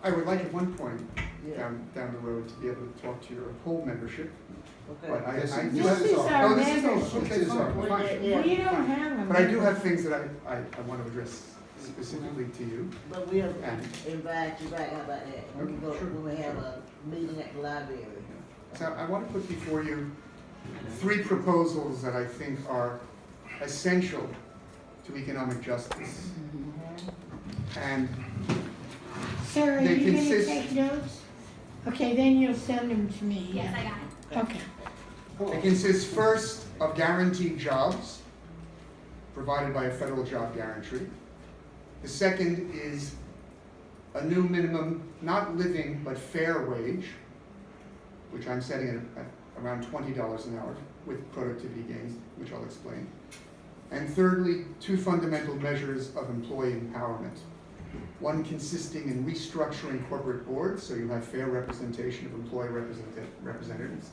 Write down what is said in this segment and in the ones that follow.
I would like at one point Yeah. down the road to be able to talk to your whole membership, Okay. but I do This have. is our Oh, this is all, membership. okay, This is fine, our- fine. Yeah. We don't have a. But I do have membership. things that I want to address specifically to you. But we'll And- invite you back, how about that? When we go, Sure. when we have a meeting at the library. So I want to put before you 3 proposals that I think are essential to economic justice. And Sir, are they you gonna consist- take notes? Okay, then you'll send them to me, Yes, yeah. I got it. Okay. it consists first of guaranteed jobs provided by a federal job guarantee. The second is a new minimum, not living, but fair wage, which I'm setting at around $20 an hour with productivity gains, which I'll explain. And thirdly, 2 fundamental measures of employee empowerment. One consisting in restructuring corporate boards, so you have fair representation of employee representatives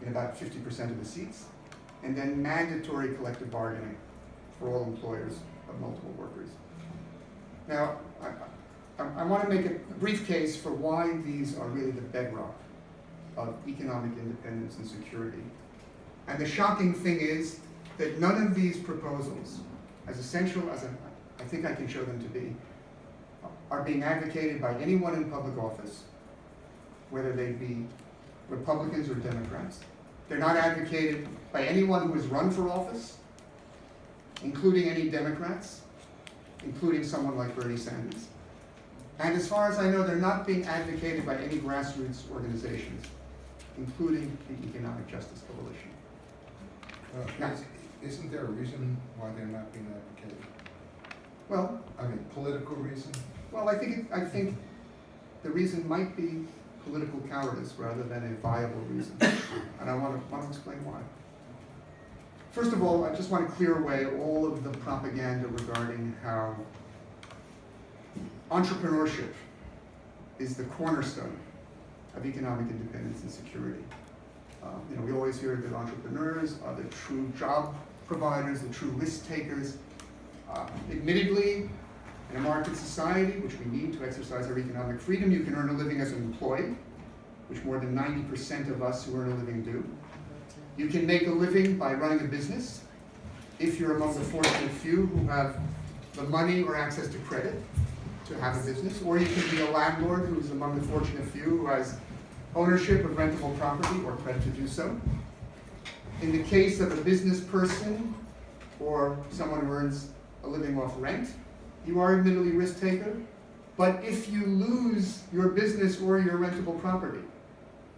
in about 50% of the seats. And then mandatory collective bargaining for all employers of multiple workers. Now, I want to make a brief case for why these are really the bedrock of economic independence and security. And the shocking thing is that none of these proposals, as essential as I think I can show them to be, are being advocated by anyone in public office, whether they be Republicans or Democrats. They're not advocated by anyone who has run for office, including any Democrats, including someone like Bernie Sanders. And as far as I know, they're not being advocated by any grassroots organizations, including the Economic Justice Coalition. Now- Isn't there a reason why they're not being advocated? Well, I mean, political reason? I think the reason might be political cowardice rather than a viable reason. And I want to explain why. First of all, I just want to clear away all of the propaganda regarding how entrepreneurship is the cornerstone of economic independence and security. We always hear that entrepreneurs are the true job providers, the true risk takers. Admittedly, in a market society, which we need to exercise our economic freedom, you can earn a living as an employee, which more than 90% of us who earn a living do. You can make a living by running a business, if you're among the fortunate few who have the money or access to credit to have a business, or you can be a landlord who's among the fortunate few who has ownership of rentable property or credit to do so. In the case of a business person or someone who earns a living off rent, you are admittedly risk taker, but if you lose your business or your rentable property,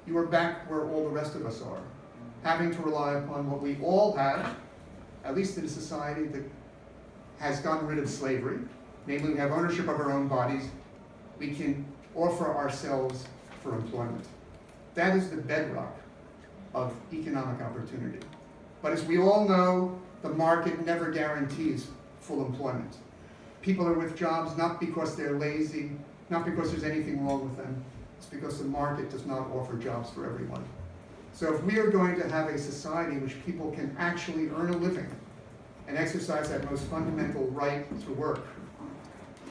you are back where all the rest of us are, having to rely upon what we all have, at least in a society that has gotten rid of slavery, namely we have ownership of our own bodies, we can offer ourselves for employment. That is the bedrock of economic opportunity. But as we all know, the market never guarantees full employment. People are with jobs not because they're lazy, not because there's anything wrong with them, it's because the market does not offer jobs for everyone. So if we are going to have a society in which people can actually earn a living and exercise that most fundamental right to work,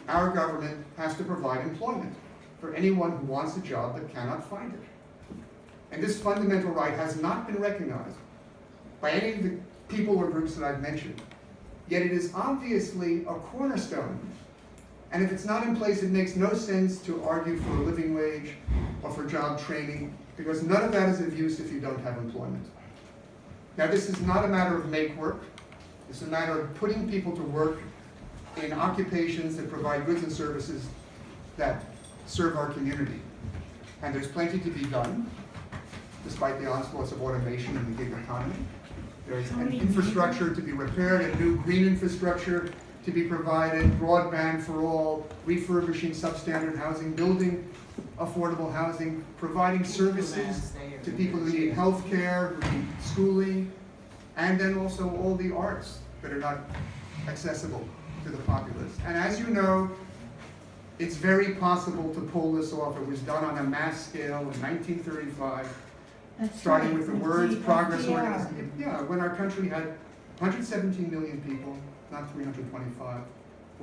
our government has to provide employment for anyone who wants a job but cannot find it. And this fundamental right has not been recognized by any of the people or groups that I've mentioned. Yet it is obviously a cornerstone. And if it's not in place, it makes no sense to argue for a living wage or for job training, because none of that is of use if you don't have employment. Now, this is not a matter of make work. It's a matter of putting people to work in occupations that provide goods and services that serve our community. And there's plenty to be done, despite the onslaughts of automation in the gig economy. There's an infrastructure to be repaired, a new green infrastructure to be provided, broadband for all, refurbishing substandard housing, building affordable housing, providing services to people who need health care, who need schooling, and then also all the arts that are not accessible to the populace. And as you know, it's very possible to pull this off. It was done on a mass scale in 1935. That's Starting right, with the with words the progress FDR. organization. Yeah, when our country had 117 million people, not 325,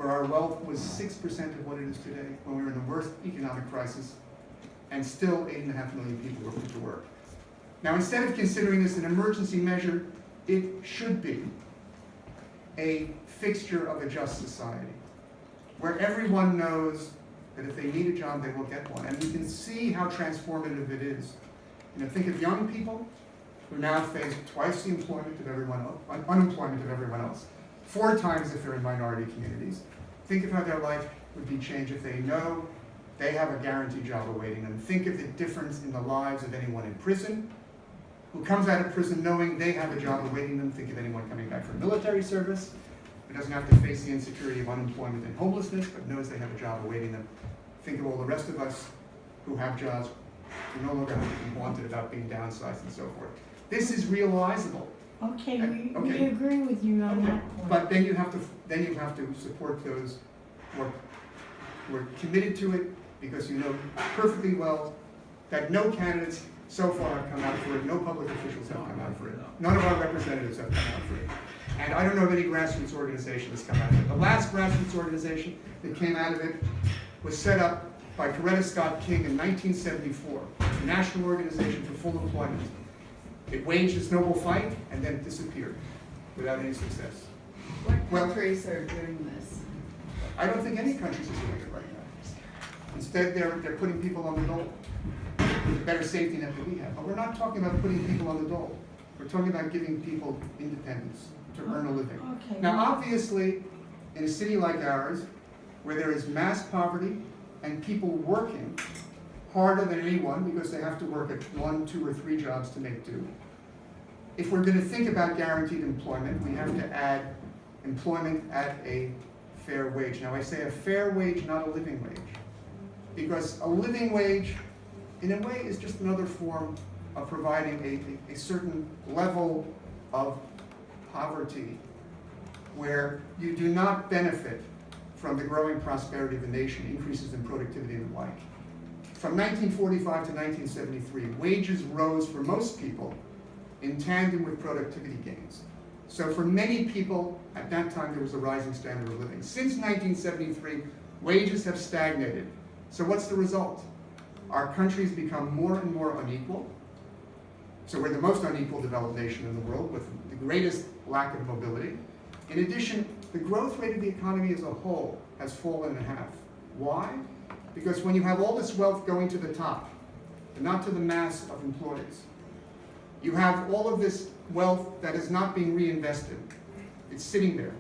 where our wealth was 6% of what it is today, when we were in the worst economic crisis, and still 8.5 million people were put to work. Now, instead of considering this an emergency measure, it should be a fixture of a just society, where everyone knows that if they need a job, they will get one. And we can see how transformative it is. You know, think of young people who now face twice the unemployment of everyone else, 4 times if they're in minority communities. Think of how their life would be changed if they know they have a guaranteed job awaiting them. Think of the difference in the lives of anyone in prison, who comes out of prison knowing they have a job awaiting them. Think of anyone coming back from military service, who doesn't have to face the insecurity of unemployment and homelessness, but knows they have a job awaiting them. Think of all the rest of us who have jobs, who no longer have to be wanted about being downsized and so forth. This is realizable. Okay, we Okay. agree with you on Okay. that point. But then you have to support those who are committed to it, because you know perfectly well that no candidates so far have come out for it, no public officials have come out for it, none of our representatives have come out for it. And I don't know of any grassroots organization that's come out of it. The last grassroots organization that came out of it was set up by Coretta Scott King in 1974, the National Organization for Full Employment. It waged its noble fight and then it disappeared without any success. What Well- countries are doing this? I don't think any countries are doing it right now. Instead, they're putting people on the dole with a better safety net than we have. But we're not talking about putting people on the dole. We're talking about giving people independence to earn a living. Okay. Now, obviously, in a city like ours, where there is mass poverty and people working harder than anyone because they have to work at 1, 2, or 3 jobs to make do, if we're going to think about guaranteed employment, we have to add employment at a fair wage. Now, I say a fair wage, not a living wage, because a living wage, in a way, is just another form of providing a certain level of poverty where you do not benefit from the growing prosperity of the nation, increases in productivity and the like. From 1945 to 1973, wages rose for most people in tandem with productivity gains. So for many people, at that time, there was a rising standard of living. Since 1973, wages have stagnated. So what's the result? Our country's become more and more unequal. So we're the most unequal developed nation in the world with the greatest lack of mobility. In addition, the growth rate of the economy as a whole has fallen in half. Why? Because when you have all this wealth going to the top, and not to the mass of employees, you have all of this wealth that is not being reinvested. It's sitting there.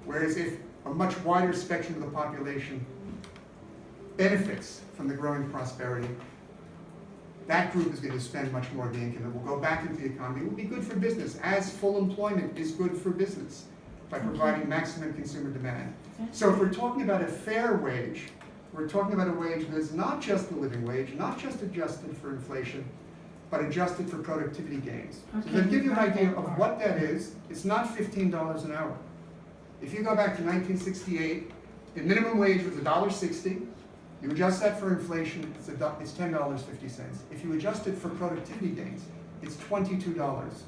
Whereas if a much wider spectrum of the population benefits from the growing prosperity, that group is going to spend much more of the income. It will go back into the economy. It will be good for business, as full employment is good for business by providing maximum consumer demand. So if we're talking about a fair wage, we're talking about a wage that is not just the living wage, not just adjusted for inflation, but adjusted for productivity gains. So Okay, to give you an got idea that of part. what that is, it's not $15 an hour. If you go back to 1968, the minimum wage was $1.60. You adjust that for inflation, it's $10.50. If you adjust it for productivity gains, it's $22.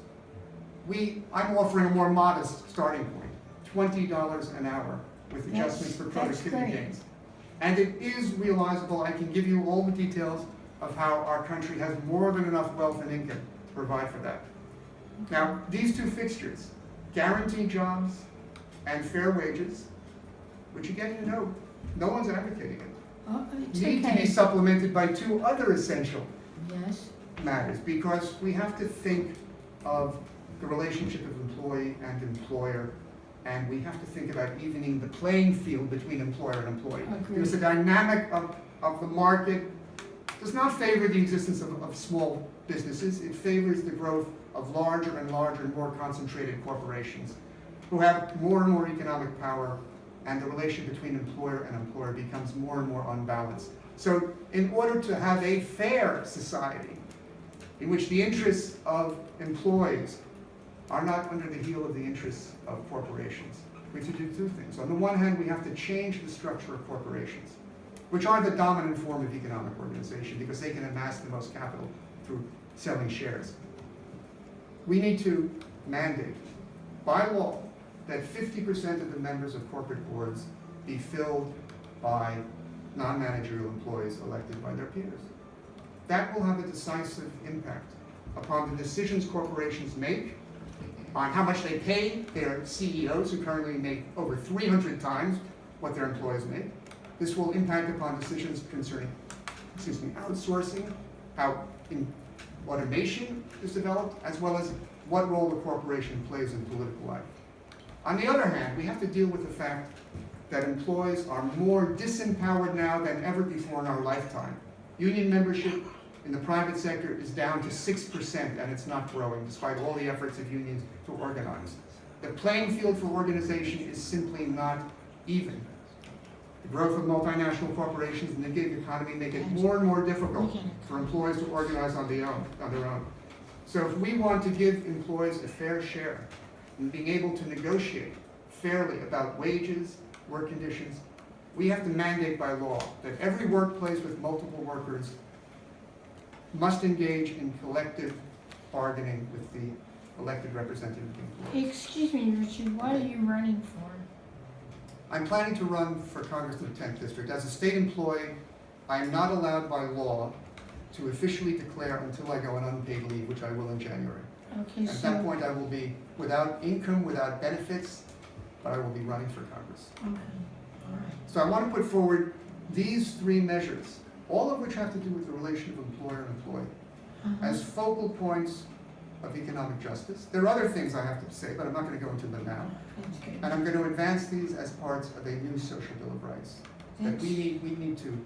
I'm offering a more modest starting point, $20 an hour with adjustments for That's productivity great. gains. And it is realizable. I can give you all the details of how our country has more than enough wealth and income to provide for that. Now, these two fixtures, guaranteed jobs and fair wages, which again, you know, no one's advocating it, Oh, it's need to be okay. supplemented by 2 other essential Yes, matters, because we have to think of the relationship of employee and employer, and we have to think about evening the playing field between employer and employee. Agreed. Because the dynamic of the market does not favor the existence of small businesses. It favors the growth of larger and larger and more concentrated corporations who have more and more economic power, and the relation between employer and employer becomes more and more unbalanced. So in order to have a fair society in which the interests of employees are not under the heel of the interests of corporations, we have to do 2 things. On the one hand, we have to change the structure of corporations, which are the dominant form of economic organization because they can amass the most capital through selling shares. We need to mandate by law that 50% of the members of corporate boards be filled by non-managerial employees elected by their peers. That will have a decisive impact upon the decisions corporations make, on how much they pay their CEOs, who currently make over 300 times what their employees make. This will impact upon decisions concerning, outsourcing, how automation is developed, as well as what role the corporation plays in political life. On the other hand, we have to deal with the fact that employees are more disempowered now than ever before in our lifetime. Union membership in the private sector is down to 6%, and it's not growing, despite all the efforts of unions to organize. The playing field for organization is simply not even. The growth of multinational corporations and the gig economy make it more and more difficult for employees to organize on their own. So if we want to give employees a fair share in being able to negotiate fairly about wages, work conditions, we have to mandate by law that every workplace with multiple workers must engage in collective bargaining with the elected representative employees. Excuse me, Richard, what are you running for? I'm planning to run for Congress in the 10th District. As a state employee, I am not allowed by law to officially declare until I go on unpaid leave, which I will in January. Okay, At that point, I will be without income, without benefits, but I will be running for Congress. Okay, all right. So I want to put forward these three measures, all of which have to do with the relation of employer and employee, as focal points of economic justice. There are other things I have to say, but I'm not going to go into them now. That's good. And I'm going to advance these as parts of a new social bill of rights that we need to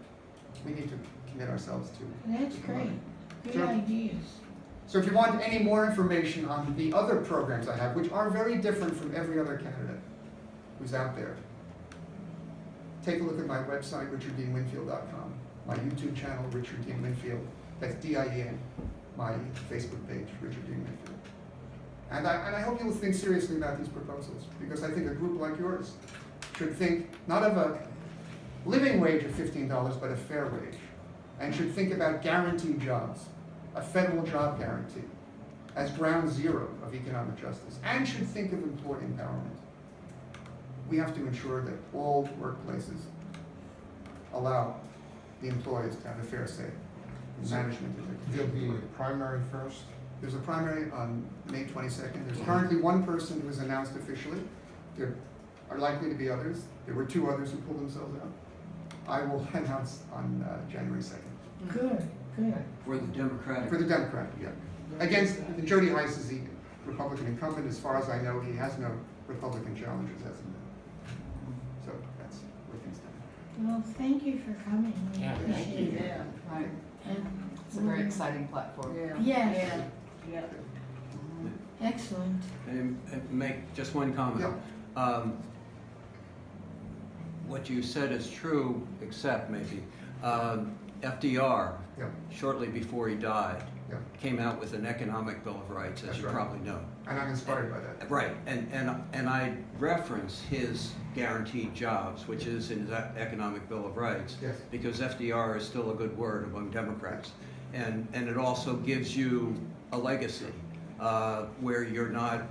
commit ourselves to. That's great. Good Sure. ideas. So if you want any more information on the other programs I have, which are very different from every other candidate who's out there, take a look at my website, richarddeanwinfield.com, my YouTube channel, Richard Dean Winfield, that's D-I-E-N, my Facebook page, Richard Dean Winfield. And I hope you will think seriously about these proposals, because I think a group like yours should think not of a living wage of $15, but a fair wage, and should think about guaranteed jobs, a federal job guarantee, as ground zero of economic justice, and should think of employee empowerment. We have to ensure that all workplaces allow the employees to have a fair say in management of There'll their be a primary first. There's a primary on May 22nd. There's currently one person who was announced officially. There are likely to be others. There were two others who pulled themselves out. I will announce on January 2nd. Good, good. For the Democratic. For the Democratic, yeah. Against, Jody Heiss is the Republican incumbent. As far as I know, he has no Republican challengers as of now. So that's where things stand. Well, thank you for coming. We Yeah, thank appreciate it. Yeah, Right, And it's a very exciting platform. yeah. Yes. Yeah. Excellent. And make just one comment. What you said is true, except maybe, FDR, Yeah, shortly before he died, yeah. came out with an economic bill of rights, as That's you right. probably know. And I'm inspired by that. Right, and I reference his guaranteed jobs, which is in his economic bill of rights, Yes. because FDR is still a good word among Democrats. And it also gives you a legacy, where you're not,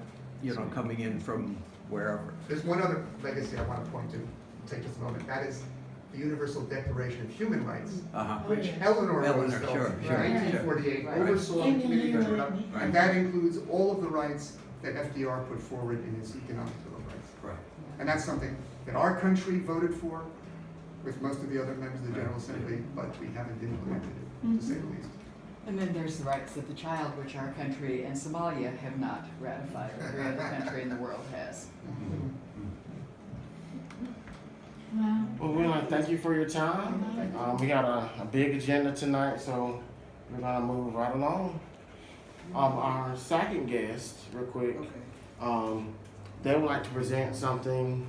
coming in from wherever. There's one other legacy I want to point to, take just a moment. That is the Universal Declaration of Human Rights, Uh-huh. which Eleanor Eleanor, Roosevelt sure, in sure, 1948 sure. oversaw Right. the community And built up, Right. and that includes all of the rights that FDR put forward in his economic bill of rights. Right. And that's something that our country voted for with most of the other members of the General Assembly, but we haven't implemented it, to say the least. And then there's the rights of the child, which our country and Somalia have not ratified, or every other country in the world has. Well, Well, we want to thank you for your time. We got a big agenda tonight, so we're gonna move right along. Our second guest, real quick, Okay. they would like to present something